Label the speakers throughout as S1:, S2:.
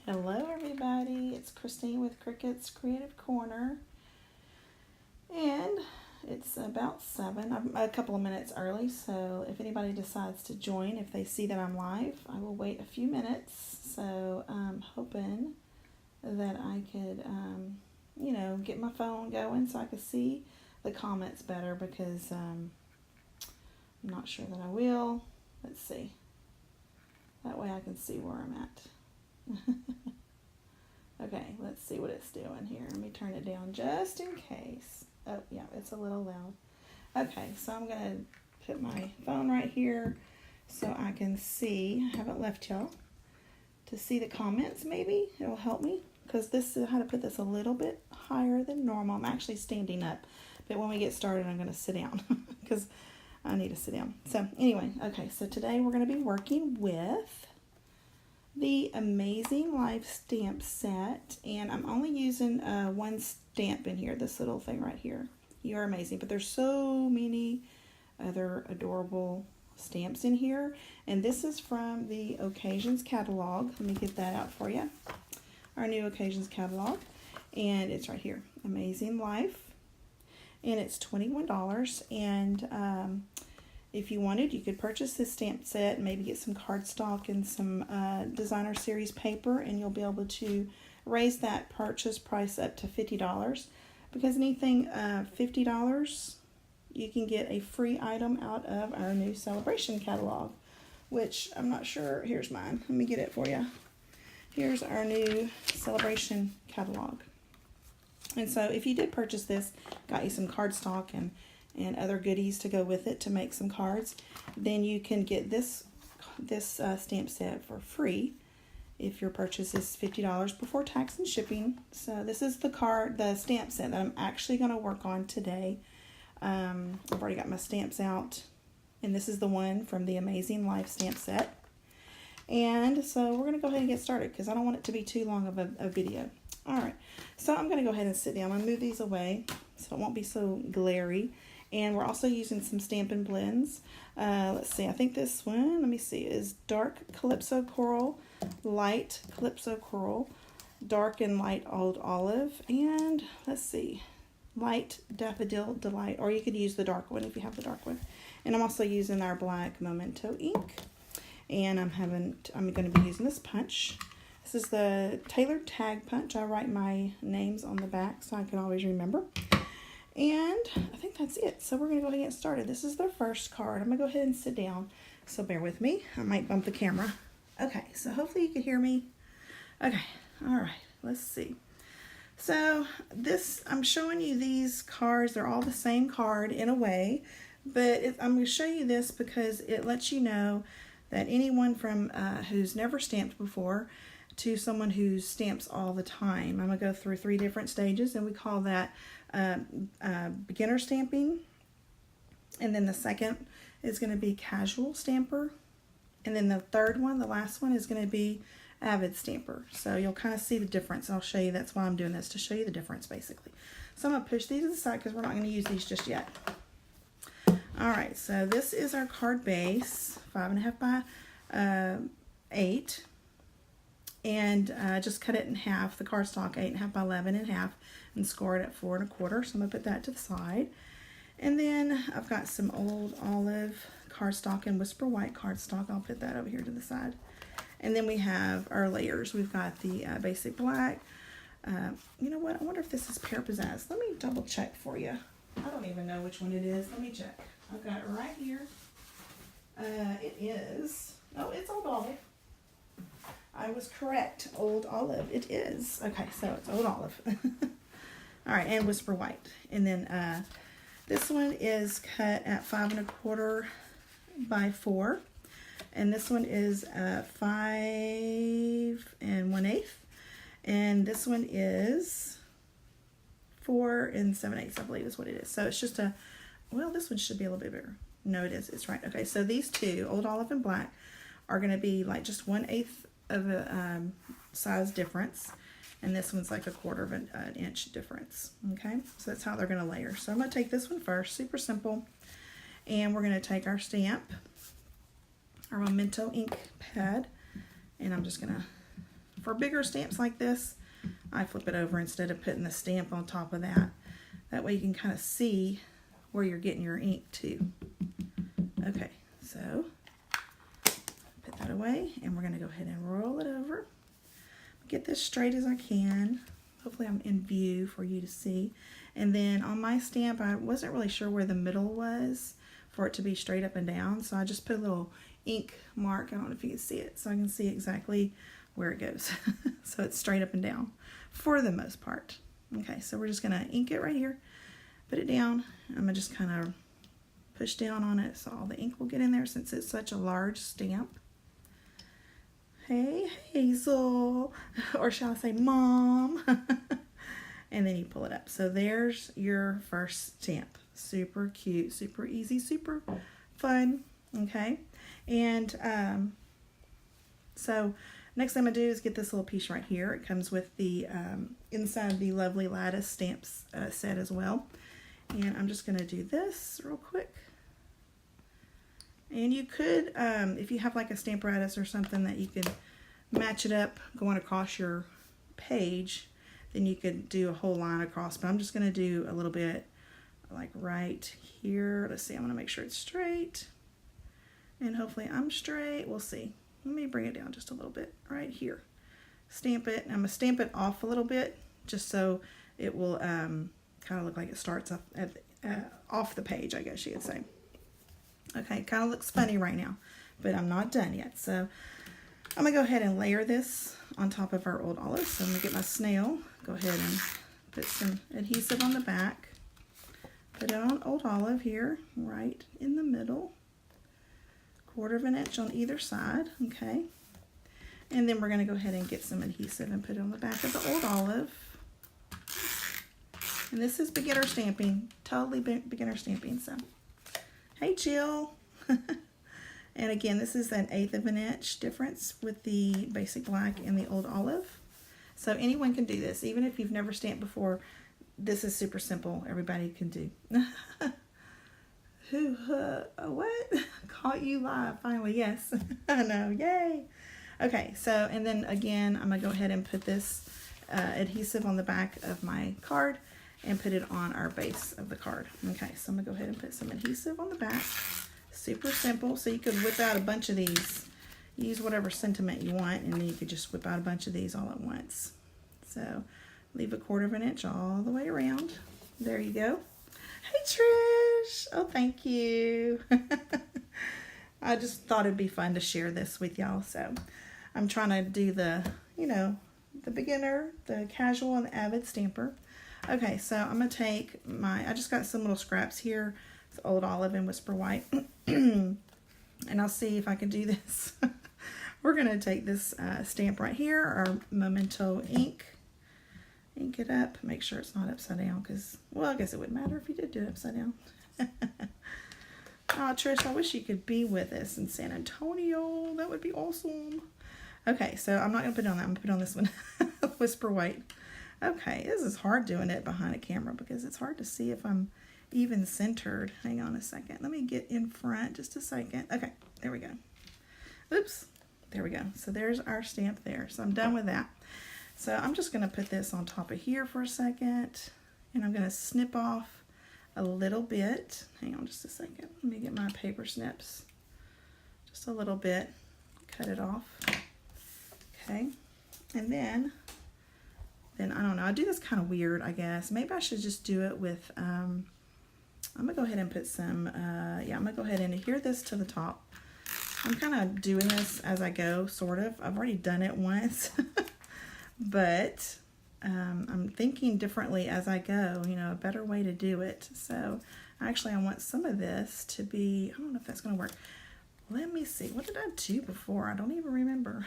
S1: Hello everybody, it's Christine with Cricket's Creative Corner, and it's about 7. I'm a couple of minutes early, so if anybody decides to join, if they see that I'm live, I will wait a few minutes. So I'm hoping that I could, get my phone going so I could see the comments better, because I'm not sure that I will. Let's see. That way I can see where I'm at. Okay, let's see what it's doing here. Let me turn it down just in case. Oh, yeah, it's a little loud. Okay, so I'm going to put my phone right here so I can see. I haven't left y'all to see the comments. Maybe it'll help me, because this is how to put this a little bit higher than normal. I'm actually standing up, but when we get started, I'm going to sit down because I need to sit down. So anyway, okay, so today we're going to be working with the Amazing Life stamp set, and I'm only using one stamp in here, this little thing right here. You are amazing, but there's so many other adorable stamps in here, and this is from the Occasions catalog. Let me get that out for you. Our new Occasions catalog, and it's right here, Amazing Life, and it's $21. And if you wanted, you could purchase this stamp set and maybe get some cardstock and some designer series paper, and you'll be able to raise that purchase price up to $50. Because anything $50, you can get a free item out of our new Sale-A-Bration catalog, which I'm not sure. Here's mine. Let me get it for you. Here's our new Sale-A-Bration catalog. And so if you did purchase this, got you some cardstock and other goodies to go with it to make some cards, then you can get this stamp set for free if your purchase is $50 before tax and shipping. So this is the stamp set that I'm actually going to work on today. I've already got my stamps out, and this is the one from the Amazing Life stamp set. And so we're going to go ahead and get started, because I don't want it to be too long of a video. Alright, so I'm going to go ahead and sit down. I'm going to move these away so it won't be so glary. And we're also using some Stampin' Blends. Let's see, I think this one, let me see, is Dark Calypso Coral, Light Calypso Coral, Dark and Light Old Olive, and let's see, Light Daffodil Delight, or you could use the dark one if you have the dark one. And I'm also using our black Memento ink. And I'm going to be using this punch. This is the tailored tag punch. I write my names on the back so I can always remember. And I think that's it. So we're going to go ahead and get started. This is the first card. I'm going to go ahead and sit down. So bear with me. I might bump the camera. Okay, so hopefully you can hear me. Okay, all right. Let's see. So I'm showing you these cards. They're all the same card in a way. But I'm going to show you this because it lets you know that anyone from who's never stamped before to someone who stamps all the time. I'm going to go through 3 different stages, and we call that beginner stamping. And then the second is going to be casual stamper. And then the third one, the last one, is going to be Avid Stamper. So you'll kind of see the difference. I'll show you. That's why I'm doing this, to show you the difference basically. So I'm going to push these aside because we're not going to use these just yet. Alright, so this is our card base, 5.5 by 8, and just cut it in half, the cardstock 8.5 by 11 in half, and score it at 4 1/4, so I'm going to put that to the side. And then I've got some Old Olive cardstock and Whisper White cardstock. I'll put that over here to the side. And then we have our layers. We've got the basic black. You know what, I wonder if this is Pear Pizzazz. Let me double check for you. I don't even know which one it is. Let me check. I've got it right here. It is, oh, it's Old Olive. I was correct. Old Olive. It is. Okay, so it's Old Olive. All right, and Whisper White. And then this one is cut at 5 1/4 by 4. And this one is 5 1/8. And this one is 4 7/8, I believe is what it is. So it's just well, this one should be a little bit bigger. No, it is. It's right. Okay, so these two, Old Olive and Black, are going to be like just 1/8 of a size difference. And this one's like 1/4 of an inch difference. Okay, so that's how they're going to layer. So I'm going to take this one first. Super simple. And we're going to take our stamp, our Memento ink pad, and I'm just going to For bigger stamps like this, I flip it over instead of putting the stamp on top of that. That way you can kind of see where you're getting your ink to. Okay, so put that away, and we're going to go ahead and roll it over. Get this straight as I can. Hopefully I'm in view for you to see. And then on my stamp, I wasn't really sure where the middle was for it to be straight up and down, so I just put a little ink mark. I don't know if you can see it, so I can see exactly where it goes. So it's straight up and down for the most part. Okay, so we're just gonna ink it right here, put it down. I'm gonna just kind of push down on it so all the ink will get in there since it's such a large stamp. Hey, Hazel, or shall I say Mom? And then you pull it up. So there's your first stamp. Super cute, super easy, super fun. Okay, and so next thing I'm going to do is get this little piece right here. It comes with the inside of the Lovely Lattice stamps set as well. And I'm just going to do this real quick. And you could, if you have like a Stamparatus or something that you could match it up going across your page, then you could do a whole line across. But I'm just going to do a little bit like right here. Let's see, I want to make sure it's straight. And hopefully I'm straight. We'll see. Let me bring it down just a little bit right here. Stamp it. I'm going to stamp it off a little bit just so it will kind of look like it starts off, off the page, I guess you could say. Okay, it kind of looks funny right now, but I'm not done yet. So I'm going to go ahead and layer this on top of our old olive. So I'm going to get my snail, go ahead and put some adhesive on the back. Put it on old olive here, right in the middle. 1/4 inch on either side, okay? And then we're going to go ahead and get some adhesive and put it on the back of the old olive. And this is beginner stamping, totally beginner stamping, so hey Jill. And again, this is an 1/8 inch difference with the basic black and the old olive. So anyone can do this, even if you've never stamped before. This is super simple. Everybody can do. What? Caught you live finally. Yes. I know. Yay. Okay, so and then again I'm gonna go ahead and put this adhesive on the back of my card and put it on our base of the card. Okay, so I'm gonna go ahead and put some adhesive on the back. Super simple. So you could whip out a bunch of these. Use whatever sentiment you want, and then you could just whip out a bunch of these all at once. So leave a 1/4 inch all the way around. There you go. Hey Trish. Oh, thank you. I just thought it'd be fun to share this with y'all. So I'm trying to do the, the beginner, the casual, and the avid stamper. Okay, so I'm going to take I just got some little scraps here. It's old olive and whisper white. And I'll see if I can do this. We're going to take this stamp right here, our Memento ink. Ink it up. Make sure it's not upside down because, well, I guess it wouldn't matter if you did do it upside down. Oh, Trish, I wish you could be with us in San Antonio. That would be awesome. Okay, so I'm not going to put it on that. I'm going to put it on this one. Whisper white. Okay, this is hard doing it behind a camera because it's hard to see if I'm even centered. Hang on a second. Let me get in front just a second. Okay, there we go. Oops. There we go. So there's our stamp there. So I'm done with that. So I'm just going to put this on top of here for a second. And I'm going to snip off a little bit. Hang on just a second. Let me get my paper snips. Just a little bit. Cut it off. Okay. And then I don't know. I do this kind of weird, I guess. Maybe I should just do it with, I'm going to go ahead and put some, I'm going to go ahead and adhere this to the top. I'm kind of doing this as I go, sort of. I've already done it once. But I'm thinking differently as I go, a better way to do it. So actually I want some of this to be, I don't know if that's going to work. Let me see. What did I do before? I don't even remember.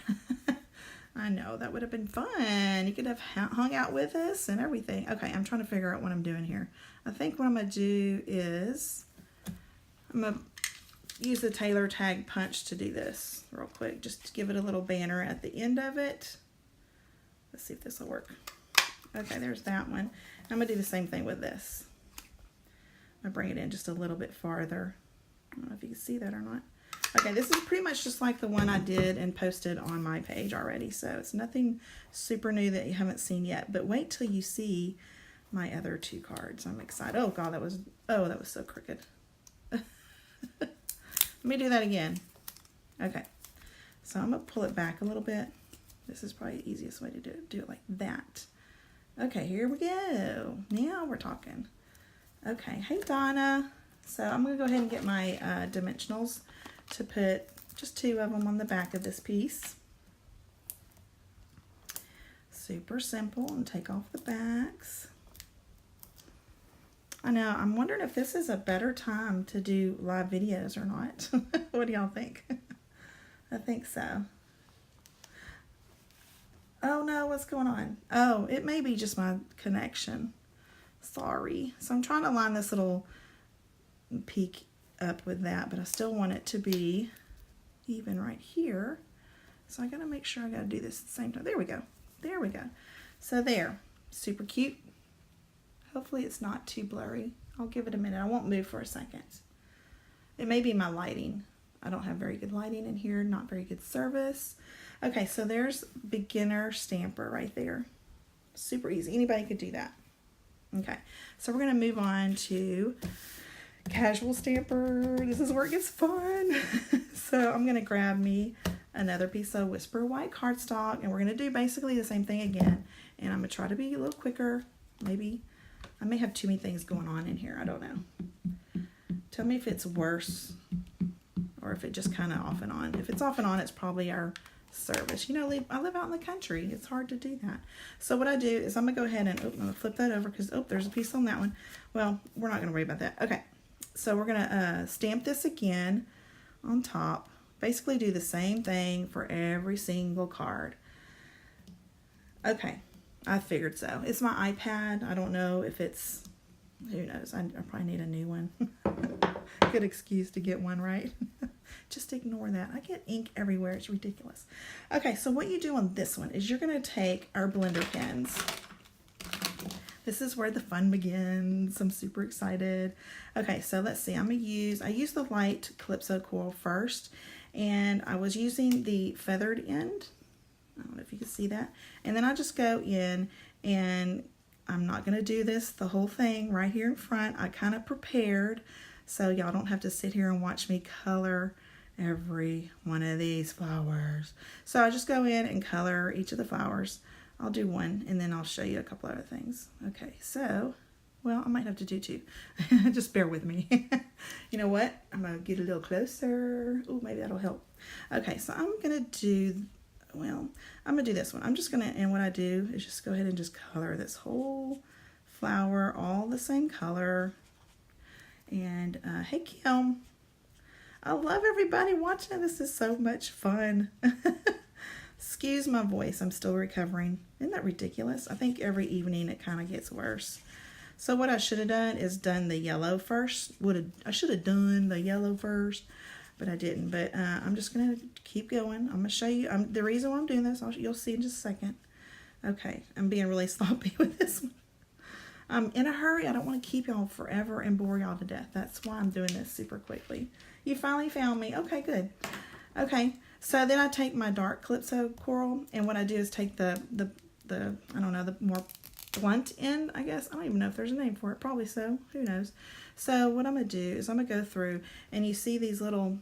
S1: I know, that would have been fun. You could have hung out with us and everything. Okay, I'm trying to figure out what I'm doing here. I think what I'm going to do is I'm going to use the Taylor tag punch to do this real quick. Just to give it a little banner at the end of it. Let's see if this will work. Okay, there's that one. I'm going to do the same thing with this. I'm going to bring it in just a little bit farther. I don't know if you can see that or not. Okay, this is pretty much just like the one I did and posted on my page already, so it's nothing super new that you haven't seen yet, but wait till you see my other 2 cards. I'm excited. Oh God, that was so crooked. Let me do that again. Okay, so I'm gonna pull it back a little bit. This is probably the easiest way to do it like that. Okay, here we go. Now we're talking. Okay, hey Donna. So I'm gonna go ahead and get my dimensionals to put just 2 of them on the back of this piece. Super simple, and take off the backs. I know, I'm wondering if this is a better time to do live videos or not. What do y'all think? I think so. Oh no, what's going on? Oh, it may be just my connection. Sorry. So I'm trying to line this little peak up with that, but I still want it to be even right here. So I gotta make sure I gotta do this at the same time. There we go. There we go. So there, super cute. Hopefully it's not too blurry. I'll give it a minute. I won't move for a second. It may be my lighting. I don't have very good lighting in here, not very good service. Okay, so there's beginner stamper right there. Super easy. Anybody could do that. Okay, so we're gonna move on to casual stamper. This is where it gets fun. So I'm gonna grab me another piece of Whisper White cardstock, and we're gonna do basically the same thing again. And I'm gonna try to be a little quicker. Maybe I may have too many things going on in here. I don't know. Tell me if it's worse or if it just kind of off and on. If it's off and on, it's probably our service. You know, I live out in the country. It's hard to do that. So what I do is I'm gonna go ahead and I'm gonna flip that over because there's a piece on that one. Well, we're not gonna worry about that. Okay, so we're gonna stamp this again on top. Basically do the same thing for every single card. Okay, I figured so. It's my iPad. I don't know if it's, who knows, I probably need a new one. Good excuse to get one, right? Just ignore that. I get ink everywhere. It's ridiculous. Okay, so what you do on this one is you're going to take our blender pens. This is where the fun begins. I'm super excited. Okay, so let's see. I use the light Calypso coral first, and I was using the feathered end. I don't know if you can see that. And then I just go in, and I'm not going to do this the whole thing right here in front. I kind of prepared so y'all don't have to sit here and watch me color every one of these flowers. So I just go in and color each of the flowers. I'll do one and then I'll show you a couple other things. Okay, so, well, I might have to do 2. Just bear with me. You know what? I'm going to get a little closer. Oh, maybe that'll help. Okay, so I'm going to do, well, I'm going to do this one. I'm just going to, and what I do is just go ahead and just color this whole flower all the same color. And hey Kim, I love everybody watching. This is so much fun. Excuse my voice, I'm still recovering. Isn't that ridiculous? I think every evening it kind of gets worse. So what I should have done is done the yellow first. I should have done the yellow first, but I didn't. But I'm just gonna keep going. I'm gonna show you. The reason why I'm doing this, you'll see in just a second. Okay, I'm being really sloppy with this one. I'm in a hurry. I don't want to keep y'all forever and bore y'all to death. That's why I'm doing this super quickly. You finally found me. Okay, good. Okay, so then I take my dark Calypso coral, and what I do is take the I don't know, the more blunt end, I guess. I don't even know if there's a name for it. Probably so. Who knows? So what I'm going to do is I'm going to go through, and you see these little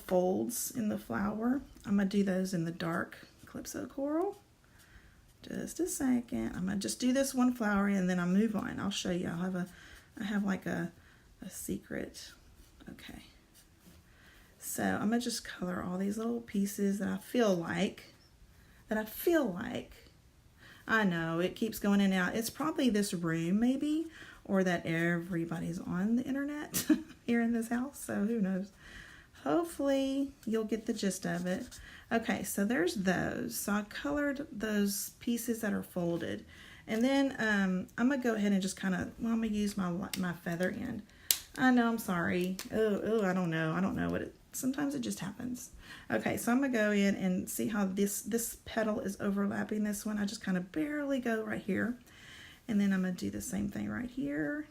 S1: folds in the flower. I'm going to do those in the dark Calypso coral. Just a second. I'm going to just do this one flower and then I'll move on. I'll show you. I have like a secret. Okay. So I'm going to just color all these little pieces that I feel like. I know it keeps going in and out. It's probably this room maybe, or that everybody's on the internet here in this house. So who knows? Hopefully you'll get the gist of it. Okay, so there's those. So I colored those pieces that are folded. And then I'm going to go ahead and just kind of, well, I'm going to use my feather end. I know, I'm sorry. Oh, I don't know. I don't know what it, sometimes it just happens. Okay, so I'm going to go in and see how this petal is overlapping this one. I just kind of barely go right here. And then I'm going to do the same thing right here.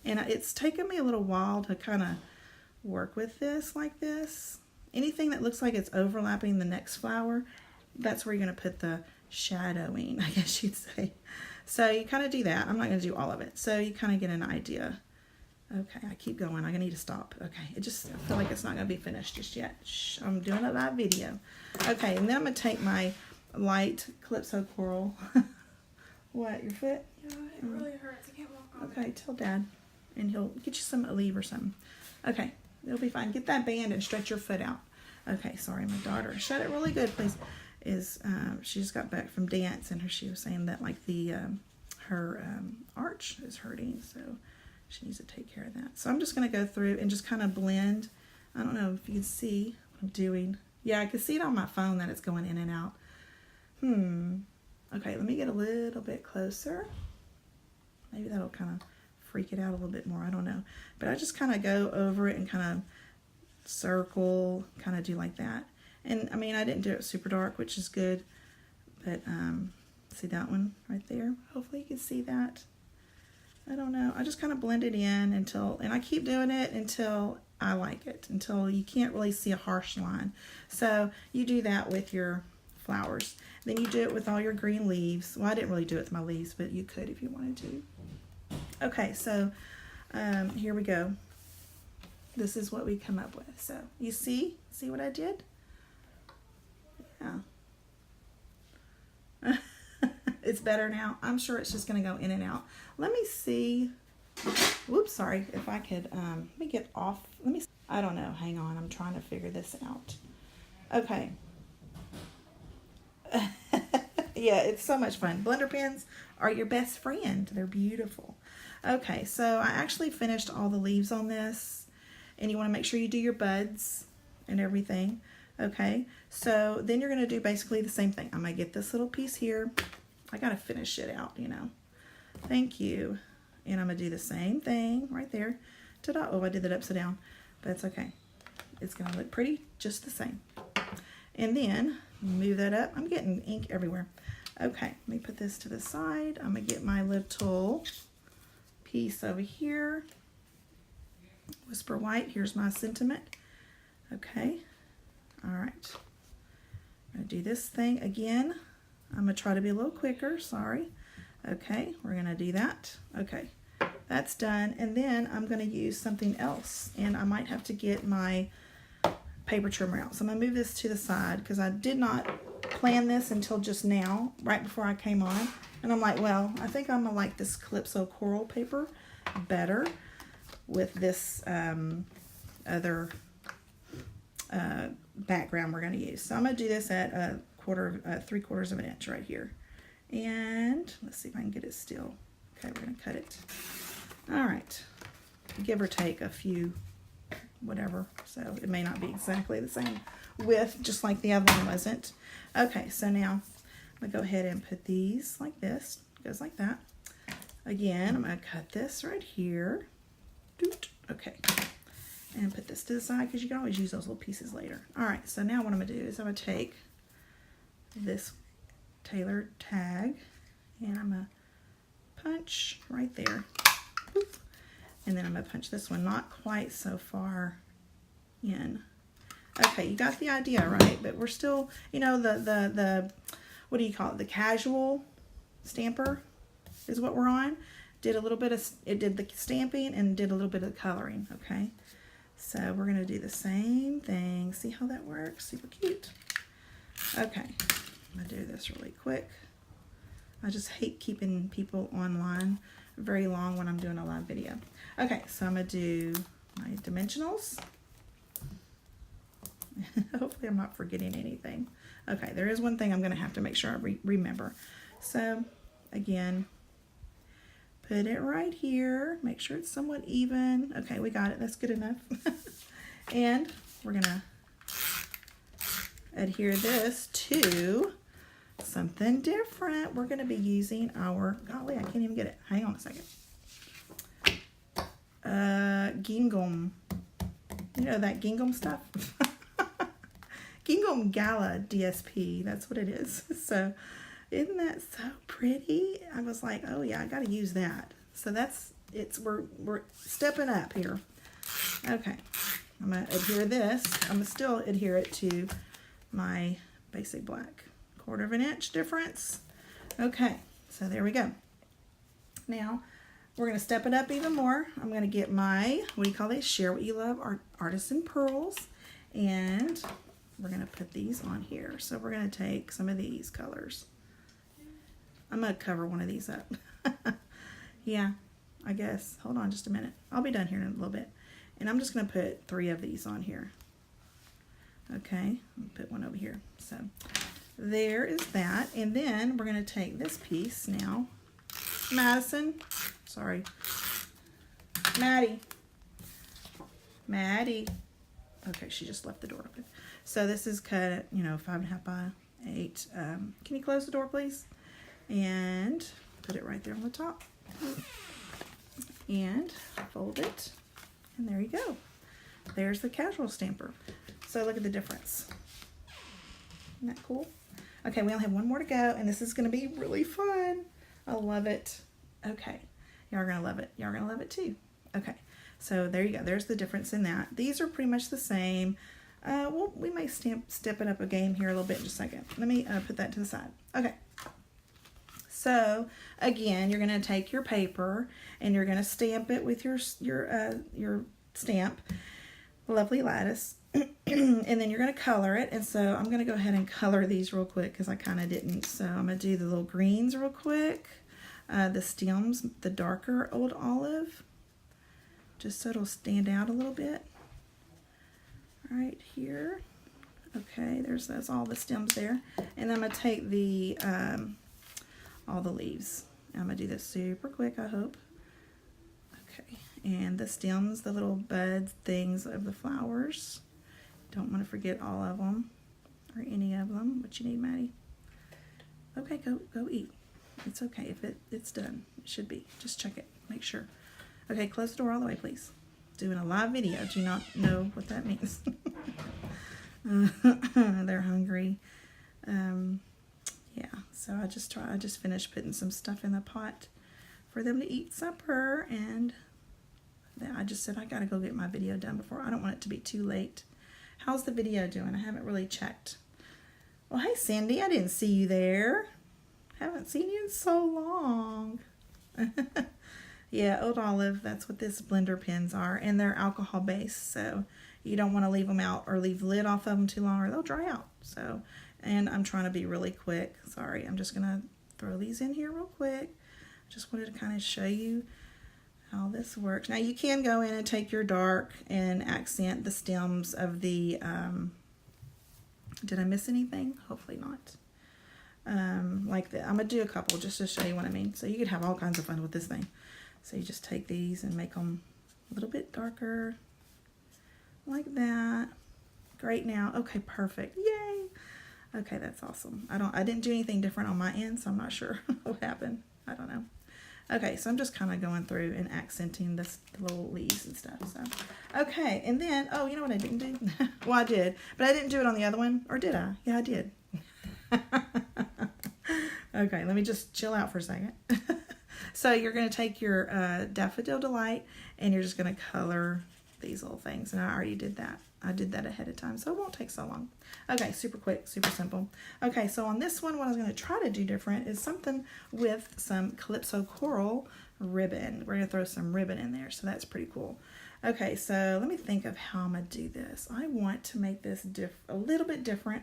S1: And it's taken me a little while to kind of work with this like this. Anything that looks like it's overlapping the next flower, that's where you're going to put the shadowing, I guess you'd say. So you kind of do that. I'm not going to do all of it. So you kind of get an idea. Okay, I keep going. I need to stop. Okay, I feel like it's not going to be finished just yet. Shh, I'm doing a live video. Okay, and then I'm going to take my light Calypso Coral. What, your foot?
S2: Yeah, it really hurts. I can't walk on it.
S1: Okay, tell Dad, and he'll get you some Aleve or something. Okay, it'll be fine. Get that band and stretch your foot out. Okay, sorry, my daughter. Shut it really good, please. She just got back from dance, and she was saying that like her arch is hurting, so she needs to take care of that. So I'm just going to go through and just kind of blend. I don't know if you can see what I'm doing. Yeah, I can see it on my phone that it's going in and out. Okay, let me get a little bit closer. Maybe that'll kind of freak it out a little bit more. I don't know. But I just kind of go over it and kind of circle, kind of do like that. And I mean, I didn't do it super dark, which is good. But see that one right there? Hopefully you can see that. I don't know. I just kind of blend it in and I keep doing it until I like it, until you can't really see a harsh line. So you do that with your flowers. Then you do it with all your green leaves. Well, I didn't really do it with my leaves, but you could if you wanted to. Okay, so here we go. This is what we come up with. So you see what I did? Yeah. It's better now. I'm sure it's just going to go in and out. Let me see. Whoops, sorry. If I could, let me get off. I don't know. Hang on. I'm trying to figure this out. Okay. Yeah, it's so much fun. Blender pens are your best friend. They're beautiful. Okay, so I actually finished all the leaves on this. And you want to make sure you do your buds and everything. Okay, so then you're going to do basically the same thing. I'm going to get this little piece here. I got to finish it out, you know. Thank you. And I'm going to do the same thing right there. Ta-da. Oh, I did that upside down. But it's okay. It's going to look pretty just the same. And then move that up. I'm getting ink everywhere. Okay, let me put this to the side. I'm going to get my little piece over here. Whisper White. Here's my sentiment. Okay. All right. I'm going to do this thing again. I'm going to try to be a little quicker. Sorry. Okay, we're going to do that. Okay, that's done. And then I'm going to use something else. And I might have to get my paper trimmer out. So I'm going to move this to the side because I did not plan this until just now, right before I came on. And I'm like, well, I think I'm going to like this Calypso Coral paper better with this other background we're going to use. So I'm going to do this at 3/4 of an inch right here. And let's see if I can get it still. Okay, we're going to cut it. All right. Give or take a few, whatever. So it may not be exactly the same width, just like the other one wasn't. Okay, so now I'm going to go ahead and put these like this. It goes like that. Again, I'm going to cut this right here. Okay. And put this to the side because you can always use those little pieces later. All right, so now what I'm going to do is I'm going to take this tailored tag and I'm going to punch right there. Boop. And then I'm going to punch this one not quite so far in. Okay, you got the idea, right? But we're still, you know, the what do you call it? The casual stamper is what we're on. Did a little bit of, it did the stamping and did a little bit of coloring, okay? So we're going to do the same thing. See how that works? Super cute. Okay, I'm going to do this really quick. I just hate keeping people online very long when I'm doing a live video. Okay, so I'm going to do my dimensionals. Hopefully I'm not forgetting anything. Okay, there is one thing I'm going to have to make sure I remember. So, again, put it right here. Make sure it's somewhat even. Okay, we got it. That's good enough. And we're going to adhere this to something different. We're going to be using our, golly, I can't even get it. Hang on a second. Gingham. You know that gingham stuff? Gingham Gala DSP. That's what it is. So, isn't that so pretty? I was like, oh yeah, I got to use that. So that's, we're stepping up here. Okay. I'm going to adhere this. I'm going to still adhere it to my basic black. 1/4 inch difference. Okay, so there we go. Now, we're going to step it up even more. I'm going to get my, what do you call these? Share What You Love Artisan Pearls. And we're going to put these on here. So we're going to take some of these colors. I'm going to cover one of these up. Yeah, I guess. Hold on just a minute. I'll be done here in a little bit. And I'm just going to put 3 of these on here. Okay, I'll put one over here. So there is that. And then we're going to take this piece now. Madison. Sorry. Maddie. Okay, she just left the door open. So this is cut, 5.5 by 8. Can you close the door, please? And put it right there on the top. And fold it. And there you go. There's the casual stamper. So look at the difference. Isn't that cool? Okay, we only have one more to go, and this is going to be really fun. I love it. Okay, y'all are going to love it. Y'all are going to love it too. Okay, so there you go. There's the difference in that. These are pretty much the same. Well, we may step it up a game here a little bit in just a second. Let me put that to the side. Okay. So again, you're going to take your paper and you're going to stamp it with your stamp, Lovely Lattice, and then you're going to color it. And so I'm going to go ahead and color these real quick because I kind of didn't. So I'm going to do the little greens real quick, the stems, the darker Old Olive, just so it'll stand out a little bit. Right here. Okay, that's all the stems there. And I'm going to take the all the leaves. I'm going to do this super quick, I hope. Okay, and the stems, the little buds things of the flowers. Don't want to forget all of them or any of them. What you need, Maddie? Okay, go eat. It's okay if it's done. It should be. Just check it. Make sure. Okay, close the door all the way, please. Doing a live video. Do not know what that means. They're hungry. Yeah, so I just finished putting some stuff in the pot for them to eat supper, and then I just said I gotta go get my video done before. I don't want it to be too late. How's the video doing? I haven't really checked. Well, hey Cindy, I didn't see you there. Haven't seen you in so long. Yeah, Old Olive, that's what this blender pens are, and they're alcohol based, so you don't want to leave them out or leave the lid off of them too long or they'll dry out. So, and I'm trying to be really quick. Sorry, I'm just going to throw these in here real quick. I just wanted to kind of show you how this works. Now you can go in and take your dark and accent the stems of the, did I miss anything? Hopefully not. Like that. I'm going to do a couple just to show you what I mean. So you could have all kinds of fun with this thing. So you just take these and make them a little bit darker. Like that. Great now. Okay, perfect. Yay. Okay, that's awesome. I didn't do anything different on my end, so I'm not sure what happened. I don't know. Okay, so I'm just kind of going through and accenting the little leaves and stuff. So, okay, and then, oh, you know what I didn't do? Well, I did, but I didn't do it on the other one, or did I? Yeah, I did. Okay, let me just chill out for a second. So you're going to take your Daffodil Delight, and you're just going to color these little things, and I already did that. I did that ahead of time, so it won't take so long. Okay, super quick, super simple. Okay, so on this one, what I was going to try to do different is something with some Calypso Coral ribbon. We're going to throw some ribbon in there, so that's pretty cool. Okay, so let me think of how I'm going to do this. I want to make this a little bit different.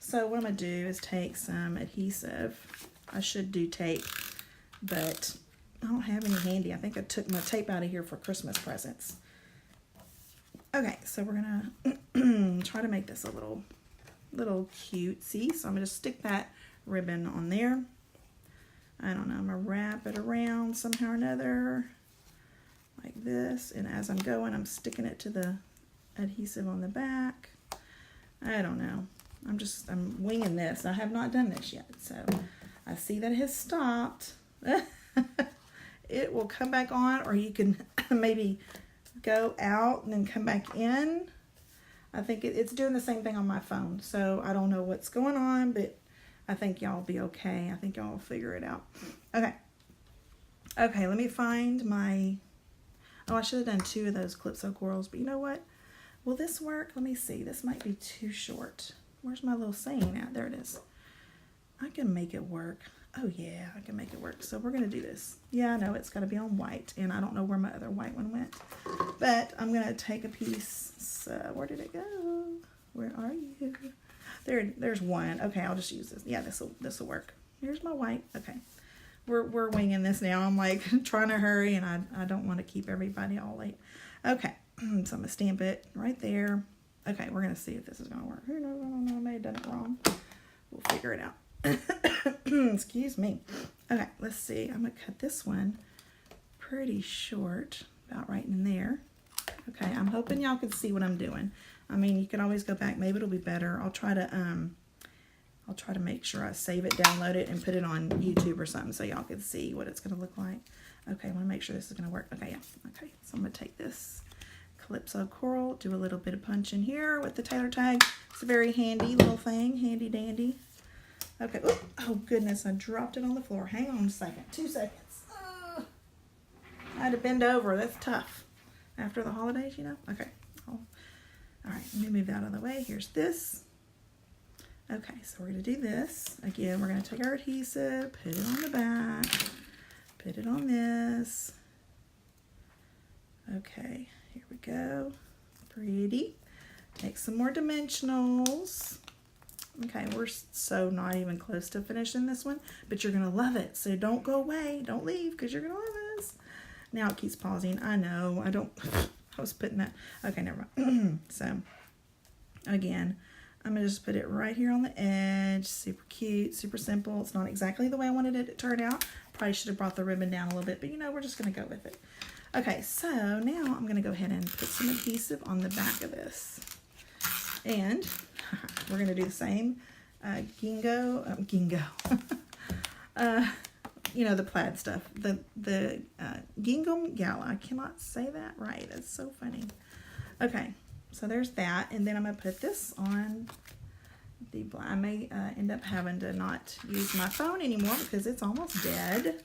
S1: So what I'm going to do is take some adhesive. I should do tape, but I don't have any handy. I think I took my tape out of here for Christmas presents. Okay, so we're gonna try to make this a little cutesy. So I'm gonna stick that ribbon on there. I don't know, I'm gonna wrap it around somehow or another, like this. And as I'm going, I'm sticking it to the adhesive on the back. I don't know. I'm winging this. I have not done this yet, so I see that it has stopped. It will come back on, or you can maybe go out and then come back in. I think it's doing the same thing on my phone, so I don't know what's going on, but I think y'all will be okay. I think y'all will figure it out. Okay, let me find my, oh, I should have done 2 of those Calypso Corals, but you know what? Will this work? Let me see. This might be too short. Where's my little saying at? There it is. I can make it work. Oh yeah, I can make it work. So we're gonna do this. Yeah, I know it's gotta be on white, and I don't know where my other white one went. But I'm gonna take a piece. So where did it go? Where are you? There's one. Okay, I'll just use this. Yeah, this'll work. Here's my white. Okay. We're winging this now. I'm like trying to hurry, and I don't want to keep everybody all late. Okay, so I'm gonna stamp it right there. Okay, we're gonna see if this is gonna work. Who knows? I don't know. I may have done it wrong. We'll figure it out. Excuse me. Okay, let's see. I'm gonna cut this one pretty short, about right in there. Okay, I'm hoping y'all can see what I'm doing. I mean, you can always go back. Maybe it'll be better. I'll try to make sure I save it, download it, and put it on YouTube or something so y'all can see what it's gonna look like. Okay, I want to make sure this is gonna work. Okay, yeah. Okay, so I'm gonna take this Calypso coral, do a little bit of punch in here with the Tailor tag. It's a very handy little thing, handy dandy. Okay. Oh goodness, I dropped it on the floor. Hang on a second. 2 seconds. I had to bend over. That's tough. After the holidays, you know? Okay. All right, let me move that out of the way. Here's this. Okay, so we're going to do this. Again, we're going to take our adhesive, put it on the back, put it on this. Okay, here we go. Pretty. Take some more dimensionals. Okay, we're so not even close to finishing this one, but you're going to love it. So don't go away. Don't leave because you're going to love this. Now it keeps pausing. I know. I was putting that. Okay, never mind. So, again, I'm going to just put it right here on the edge. Super cute, super simple. It's not exactly the way I wanted it to turn out. Probably should have brought the ribbon down a little bit, but you know, we're just going to go with it. Okay, so now I'm going to go ahead and put some adhesive on the back of this. And we're going to do the same gingo. You know, the plaid stuff. The gingham gala. I cannot say that right. It's so funny. Okay, so there's that. And then I'm going to put this on the black. I may end up having to not use my phone anymore because it's almost dead.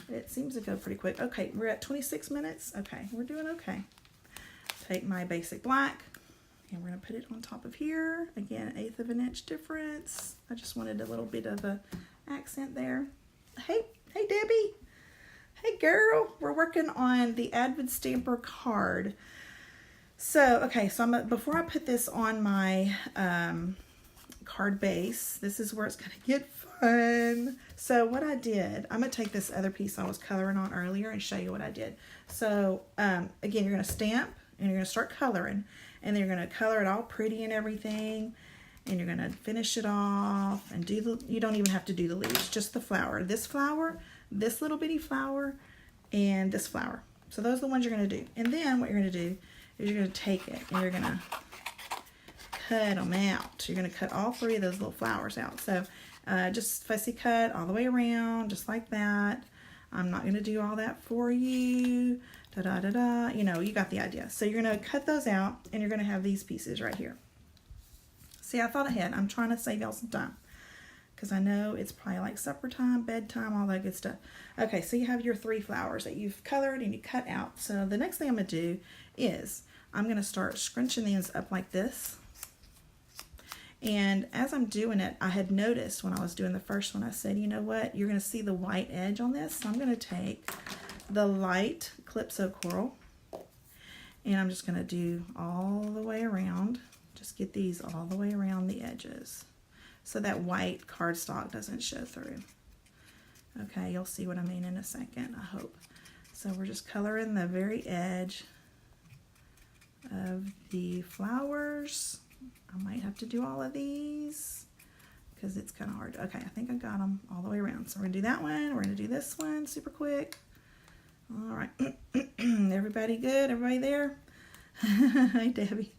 S1: It seems to go pretty quick. Okay, we're at 26 minutes. Okay, we're doing okay. Take my basic black. And we're going to put it on top of here. Again, 1/8 of an inch difference. I just wanted a little bit of a accent there. Hey Debbie. Hey girl. We're working on the Avid Stamper card. So, okay, so before I put this on my card base, this is where it's going to get fun. So what I did, I'm going to take this other piece I was coloring on earlier and show you what I did. So, again, you're going to stamp and you're going to start coloring. And then you're going to color it all pretty and everything. And you're going to finish it off. And you don't even have to do the leaves, just the flower. This little bitty flower, and this flower. So those are the ones you're going to do. And then what you're going to do is you're going to take it and you're going to cut them out. You're going to cut all 3 of those little flowers out. So just fussy cut all the way around, just like that. I'm not going to do all that for you. You know, you got the idea. So you're going to cut those out, and you're going to have these pieces right here. See, I thought ahead. I'm trying to save y'all some time because I know it's probably like supper time, bedtime, all that good stuff. Okay, so you have your 3 flowers that you've colored and you cut out. So the next thing I'm going to do is I'm going to start scrunching these up like this. And as I'm doing it, I had noticed when I was doing the first one, I said, you know what? You're going to see the white edge on this. So I'm going to take the light Calypso coral, and I'm just going to do all the way around. Just get these all the way around the edges so that white cardstock doesn't show through. Okay, you'll see what I mean in a second, I hope. So we're just coloring the very edge of the flowers. I might have to do all of these because it's kind of hard. Okay, I think I got them all the way around. So we're going to do that one. We're going to do this one super quick. All right. Everybody good? Everybody there? Hi, Debbie.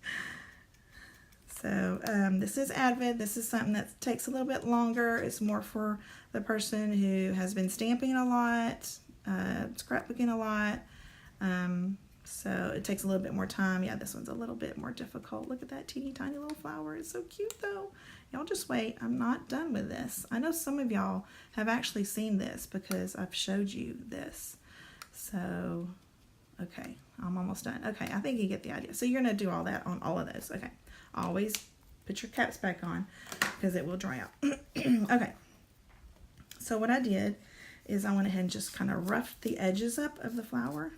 S1: So this is Avid. This is something that takes a little bit longer. It's more for the person who has been stamping a lot, scrapbooking a lot. So it takes a little bit more time. Yeah, this one's a little bit more difficult. Look at that teeny tiny little flower. It's so cute though. Y'all just wait. I'm not done with this. I know some of y'all have actually seen this because I've showed you this. So, okay, I'm almost done. Okay, I think you get the idea. So you're going to do all that on all of those. Okay, always put your caps back on because it will dry out. Okay, so what I did is I went ahead and just kind of roughed the edges up of the flower.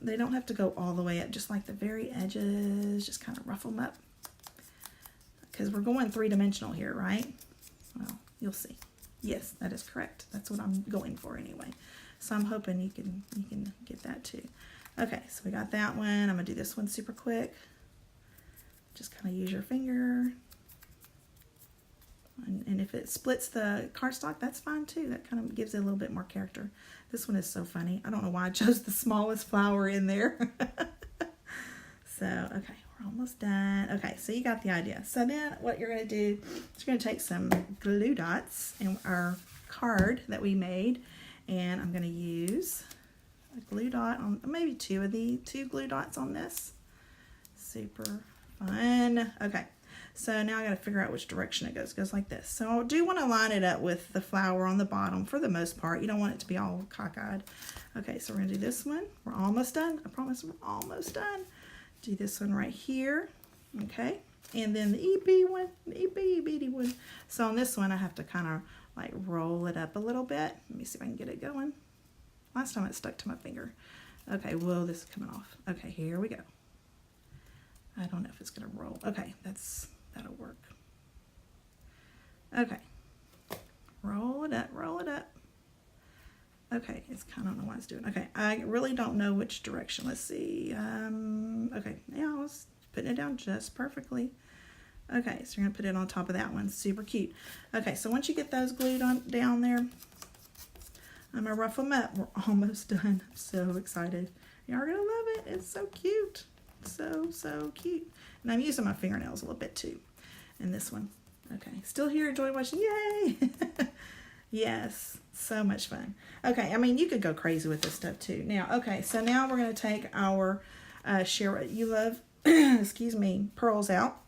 S1: They don't have to go all the way up, just like the very edges, just kind of rough them up. Because we're going three-dimensional here, right? Well, you'll see. Yes, that is correct. That's what I'm going for anyway. So I'm hoping you can get that too. Okay, so we got that one. I'm gonna do this one super quick. Just kind of use your finger. And if it splits the cardstock, that's fine too. That kind of gives it a little bit more character. This one is so funny. I don't know why I chose the smallest flower in there. So, okay, we're almost done. Okay, so you got the idea. So then what you're going to do is you're going to take some glue dots in our card that we made. And I'm going to use a glue dot on maybe two glue dots on this. Super fun. Okay. So now I got to figure out which direction it goes. It goes like this. So I do want to line it up with the flower on the bottom for the most part. You don't want it to be all cockeyed. Okay, so we're going to do this one. We're almost done. I promise we're almost done. Do this one right here. Okay. And then the itty bitty one. So on this one, I have to kind of like roll it up a little bit. Let me see if I can get it going. Last time it stuck to my finger. Okay, whoa, this is coming off. Okay, here we go. I don't know if it's going to roll. Okay, that'll work. Okay. Roll it up, roll it up. Okay, I don't know what it's doing. Okay, I really don't know which direction. Let's see. Okay, yeah, I was putting it down just perfectly. Okay, so you're going to put it on top of that one. Super cute. Okay, so once you get those glued on down there, I'm going to rough them up. We're almost done. I'm so excited. Y'all are going to love it. It's so cute. So cute. And I'm using my fingernails a little bit too in this one. Okay, still here, enjoy watching. Yay! Yes, so much fun. Okay, I mean, you could go crazy with this stuff too. Now, okay, so now we're going to take our Share What You Love, excuse me, pearls out.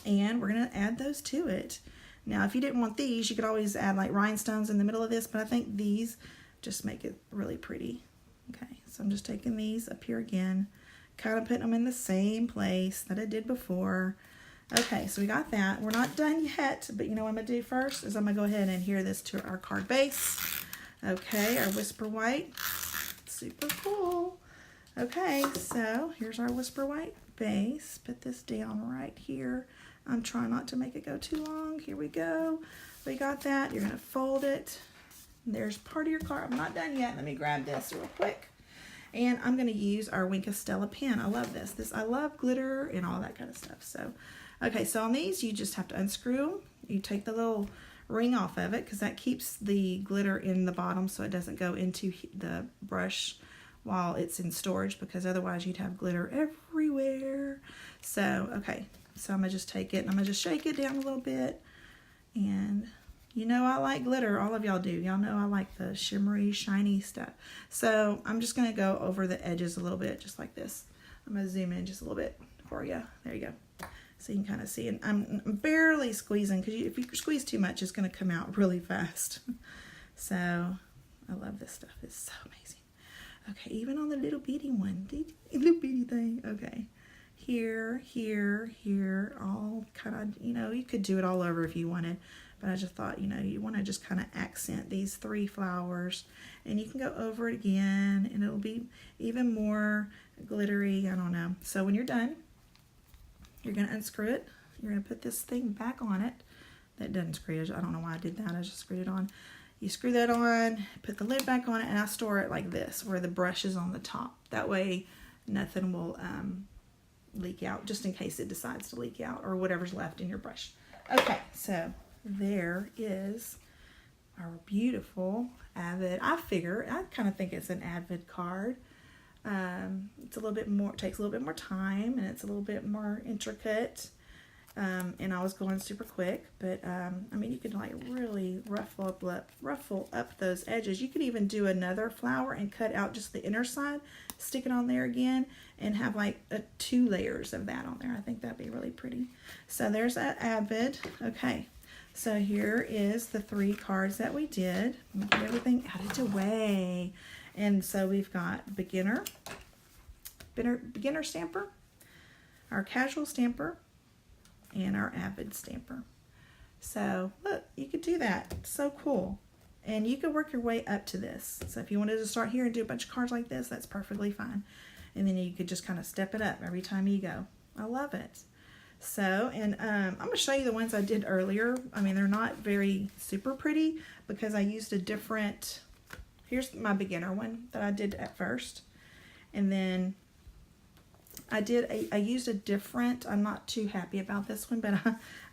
S1: And we're going to add those to it. Now, if you didn't want these, you could always add like rhinestones in the middle of this, but I think these just make it really pretty. Okay, so I'm just taking these up here again, kind of putting them in the same place that I did before. Okay, so we got that. We're not done yet, but you know what I'm going to do first is I'm going to go ahead and adhere this to our card base. Okay, our Whisper White. Super cool. Okay, so here's our Whisper White base. Put this down right here. I'm trying not to make it go too long. Here we go. We got that. You're going to fold it. There's part of your card. I'm not done yet. Let me grab this real quick. And I'm going to use our Wink of Stella pen. I love this. I love glitter and all that kind of stuff. So, okay, so on these, you just have to unscrew them. You take the little ring off of it because that keeps the glitter in the bottom so it doesn't go into the brush while it's in storage, because otherwise you'd have glitter everywhere. So, okay, so I'm going to just take it and I'm going to just shake it down a little bit. And you know I like glitter. All of y'all do. Y'all know I like the shimmery, shiny stuff. So I'm just going to go over the edges a little bit, just like this. I'm going to zoom in just a little bit for you. There you go. So you can kind of see. And I'm barely squeezing, because if you squeeze too much, it's going to come out really fast. So I love this stuff. It's so amazing. Okay, even on the little bitty one. Little bitty thing. Okay. Here, here, here. All kind of, you know, you could do it all over if you wanted. But I just thought, you know, you want to just kind of accent these 3 flowers. And you can go over it again, and it'll be even more glittery. I don't know. So when you're done, you're going to unscrew it. You're going to put this thing back on it. That doesn't screw. I don't know why I did that. I just screwed it on. You screw that on, put the lid back on it, and I store it like this, where the brush is on the top. That way nothing will leak out, just in case it decides to leak out, or whatever's left in your brush. Okay, so there is our beautiful Avid. I kind of think it's an Avid card. It's a little bit more, it takes a little bit more time, and it's a little bit more intricate. And I was going super quick, but I mean, you could like really ruffle up those edges. You could even do another flower and cut out just the inner side, stick it on there again, and have like 2 layers of that on there. I think that'd be really pretty. So there's that Avid. Okay, so here is the 3 cards that we did. Let me get everything out of the way. And so we've got beginner, beginner stamper, our casual stamper, and our Avid Stamper. So look, you could do that. It's so cool. And you could work your way up to this. So if you wanted to start here and do a bunch of cards like this, that's perfectly fine. And then you could just kind of step it up every time you go. I love it. So, and I'm going to show you the ones I did earlier. I mean, they're not very super pretty because I used a different, here's my beginner one that I did at first. And then I used a different, I'm not too happy about this one, but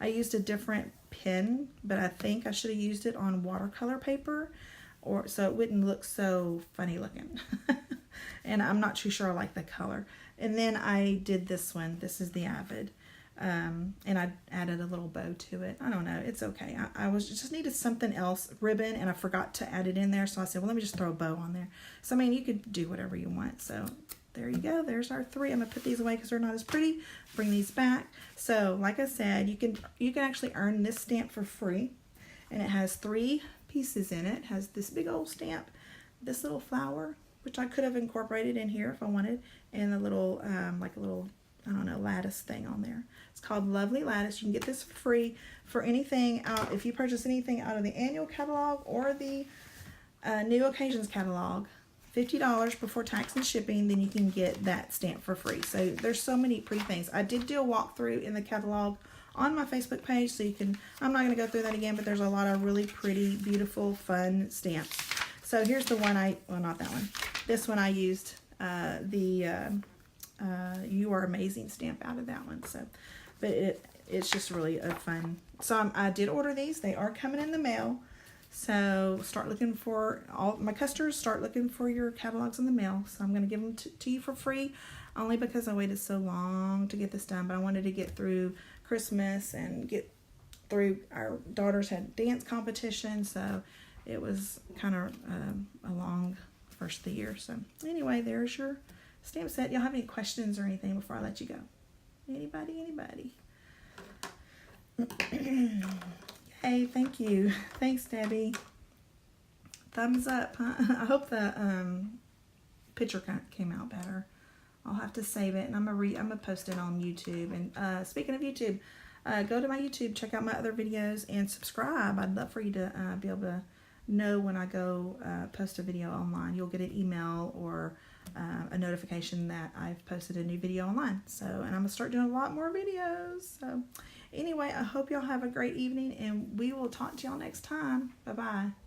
S1: I used a different pen, but I think I should have used it on watercolor paper, or so it wouldn't look so funny looking. And I'm not too sure I like the color. And then I did this one. This is the Avid. And I added a little bow to it. I don't know. It's okay. I just needed something else, ribbon, and I forgot to add it in there. So I said, well, let me just throw a bow on there. So, I mean, you could do whatever you want. So there you go. There's our 3. I'm going to put these away because they're not as pretty. Bring these back. So, like I said, you can actually earn this stamp for free. And it has 3 pieces in it. It has this big old stamp, this little flower, which I could have incorporated in here if I wanted, and a little, like a little, I don't know, lattice thing on there. It's called Lovely Lattice. You can get this for free for anything out, if you purchase anything out of the annual catalog or the new occasions catalog, $50 before tax and shipping, then you can get that stamp for free. So there's so many pretty things. I did do a walkthrough in the catalog on my Facebook page, so you can, I'm not going to go through that again, but there's a lot of really pretty, beautiful, fun stamps. So here's the one well, not that one. This one I used You Are Amazing stamp out of that one. So, but it's just really a fun. So I did order these. They are coming in the mail. So start looking for, all my customers, start looking for your catalogs in the mail. So I'm going to give them to you for free, only because I waited so long to get this done. But I wanted to get through Christmas and get through, our daughters had dance competition. So it was kind of a long first of the year. So anyway, there's your stamp set. Y'all have any questions or anything before I let you go? Anybody? Yay, thank you. Thanks, Debbie. Thumbs up, huh? I hope the picture came out better. I'll have to save it, and I'm gonna post it on YouTube. And speaking of YouTube, go to my YouTube, check out my other videos, and subscribe. I'd love for you to be able to know when I go post a video online. You'll get an email or a notification that I've posted a new video online. So, and I'm gonna start doing a lot more videos. So anyway, I hope y'all have a great evening, and we will talk to y'all next time. Bye-bye.